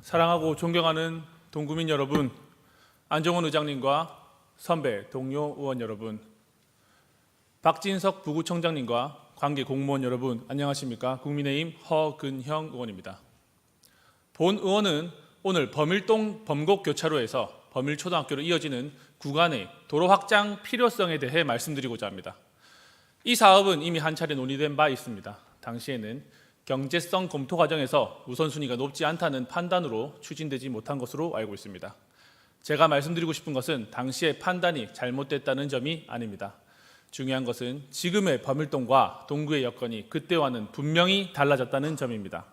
사랑하고 존경하는 동구민 여러분, 안정원 의장님과 선배 동료 의원 여러분, 박진석 부구청장님과 관계 공무원 여러분, 안녕하십니까? 국민의힘 허근형 의원입니다. 본 의원은 오늘 범일동 범곡교차로에서 범일초등학교로 이어지는 구간의 도로 확장 필요성에 대해 말씀드리고자 합니다. 이 사업은 이미 한 차례 논의된 바 있습니다. 당시에는 경제성 검토 과정에서 우선순위가 높지 않다는 판단으로 추진되지 못한 것으로 알고 있습니다. 제가 말씀드리고 싶은 것은 당시의 판단이 잘못됐다는 점이 아닙니다. 중요한 것은 지금의 범일동과 동구의 여건이 그때와는 분명히 달라졌다는 점입니다.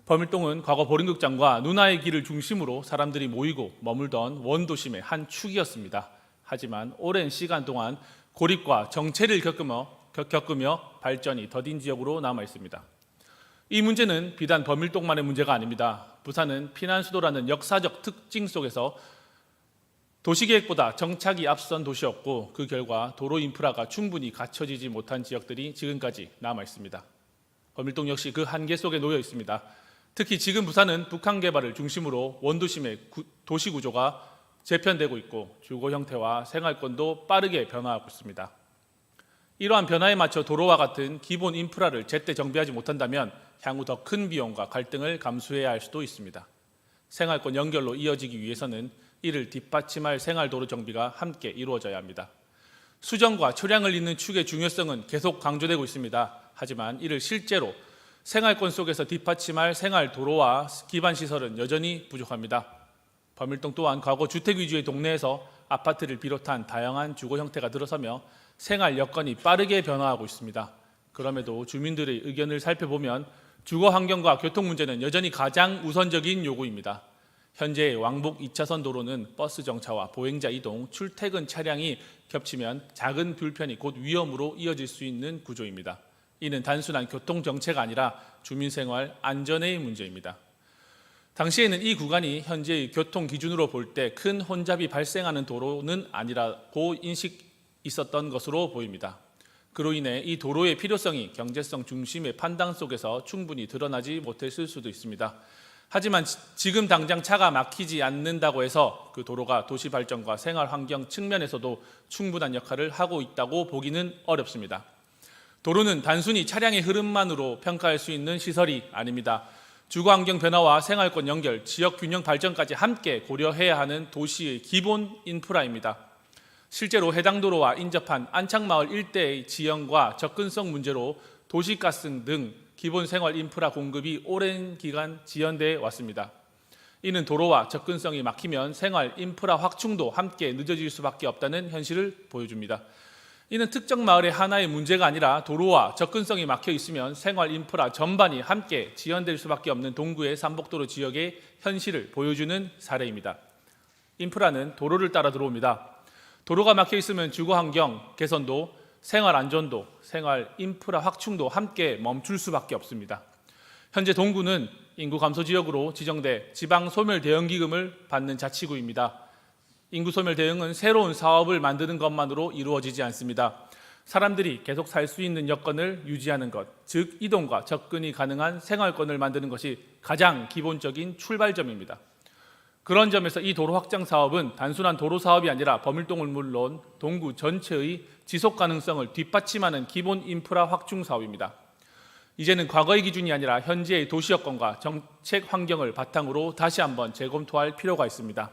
범일동은 과거 보령극장과 누나의 길을 중심으로 사람들이 모이고 머물던 원도심의 한 축이었습니다. 하지만 오랜 시간 동안 고립과 정체를 겪으며 발전이 더딘 지역으로 남아 있습니다. 이 문제는 비단 범일동만의 문제가 아닙니다. 부산은 피난 수도라는 역사적 특징 속에서 도시계획보다 정착이 앞선 도시였고, 그 결과 도로 인프라가 충분히 갖춰지지 못한 지역들이 지금까지 남아 있습니다. 범일동 역시 그 한계 속에 놓여 있습니다. 특히 지금 부산은 북한 개발을 중심으로 원도심의 도시 구조가 재편되고 있고, 주거 형태와 생활권도 빠르게 변화하고 있습니다. 이러한 변화에 맞춰 도로와 같은 기본 인프라를 제때 정비하지 못한다면 향후 더 큰 비용과 갈등을 감수해야 할 수도 있습니다. 생활권 연결로 이어지기 위해서는 이를 뒷받침할 생활도로 정비가 함께 이루어져야 합니다. 수정과 초량을 잇는 축의 중요성은 계속 강조되고 있습니다. 하지만 이를 실제로 생활권 속에서 뒷받침할 생활도로와 기반시설은 여전히 부족합니다. 범일동 또한 과거 주택 위주의 동네에서 아파트를 비롯한 다양한 주거 형태가 들어서며 생활 여건이 빠르게 변화하고 있습니다. 그럼에도 주민들의 의견을 살펴보면 주거 환경과 교통 문제는 여전히 가장 우선적인 요구입니다. 현재 왕복 2차선 도로는 버스 정차와 보행자 이동, 출퇴근 차량이 겹치면 작은 불편이 곧 위험으로 이어질 수 있는 구조입니다. 이는 단순한 교통 정체가 아니라 주민생활 안전의 문제입니다. 당시에는 이 구간이 현재의 교통 기준으로 볼 때 큰 혼잡이 발생하는 도로는 아니라고 인식이 있었던 것으로 보입니다. 그로 인해 이 도로의 필요성이 경제성 중심의 판단 속에서 충분히 드러나지 못했을 수도 있습니다. 하지만 지금 당장 차가 막히지 않는다고 해서 그 도로가 도시 발전과 생활 환경 측면에서도 충분한 역할을 하고 있다고 보기는 어렵습니다. 도로는 단순히 차량의 흐름만으로 평가할 수 있는 시설이 아닙니다. 주거 환경 변화와 생활권 연결, 지역 균형 발전까지 함께 고려해야 하는 도시의 기본 인프라입니다. 실제로 해당 도로와 인접한 안창마을 일대의 지형과 접근성 문제로 도시가스 등 기본 생활 인프라 공급이 오랜 기간 지연돼 왔습니다. 이는 도로와 접근성이 막히면 생활 인프라 확충도 함께 늦어질 수밖에 없다는 현실을 보여줍니다. 이는 특정 마을의 하나의 문제가 아니라 도로와 접근성이 막혀 있으면 생활 인프라 전반이 함께 지연될 수밖에 없는 동구의 삼복도로 지역의 현실을 보여주는 사례입니다. 인프라는 도로를 따라 들어옵니다. 도로가 막혀 있으면 주거 환경 개선도, 생활 안전도, 생활 인프라 확충도 함께 멈출 수밖에 없습니다. 현재 동구는 인구 감소 지역으로 지정돼 지방 소멸 대응 기금을 받는 자치구입니다. 인구 소멸 대응은 새로운 사업을 만드는 것만으로 이루어지지 않습니다. 사람들이 계속 살 수 있는 여건을 유지하는 것, 즉 이동과 접근이 가능한 생활권을 만드는 것이 가장 기본적인 출발점입니다. 그런 점에서 이 도로 확장 사업은 단순한 도로 사업이 아니라 범일동을 물론 동구 전체의 지속 가능성을 뒷받침하는 기본 인프라 확충 사업입니다. 이제는 과거의 기준이 아니라 현재의 도시 여건과 정책 환경을 바탕으로 다시 한번 재검토할 필요가 있습니다.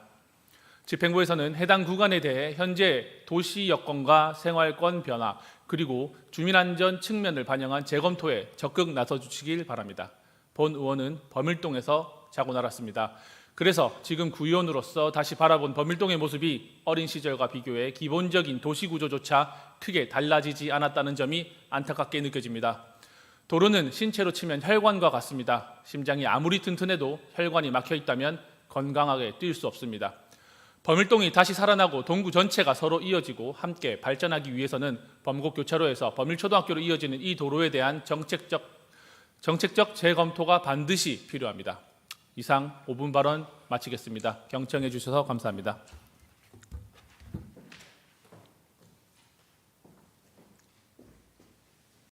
집행부에서는 해당 구간에 대해 현재 도시 여건과 생활권 변화 그리고 주민안전 측면을 반영한 재검토에 적극 나서주시길 바랍니다. 본 의원은 범일동에서 자고 날았습니다. 그래서 지금 구의원으로서 다시 바라본 범일동의 모습이 어린 시절과 비교해 기본적인 도시구조조차 크게 달라지지 않았다는 점이 안타깝게 느껴집니다. 도로는 신체로 치면 혈관과 같습니다. 심장이 아무리 튼튼해도 혈관이 막혀 있다면 건강하게 뛸 수 없습니다. 범일동이 다시 살아나고 동구 전체가 서로 이어지고 함께 발전하기 위해서는 범곡교차로에서 범일초등학교로 이어지는 이 도로에 대한 정책적 재검토가 반드시 필요합니다. 이상 5분 발언 마치겠습니다. 경청해 주셔서 감사합니다.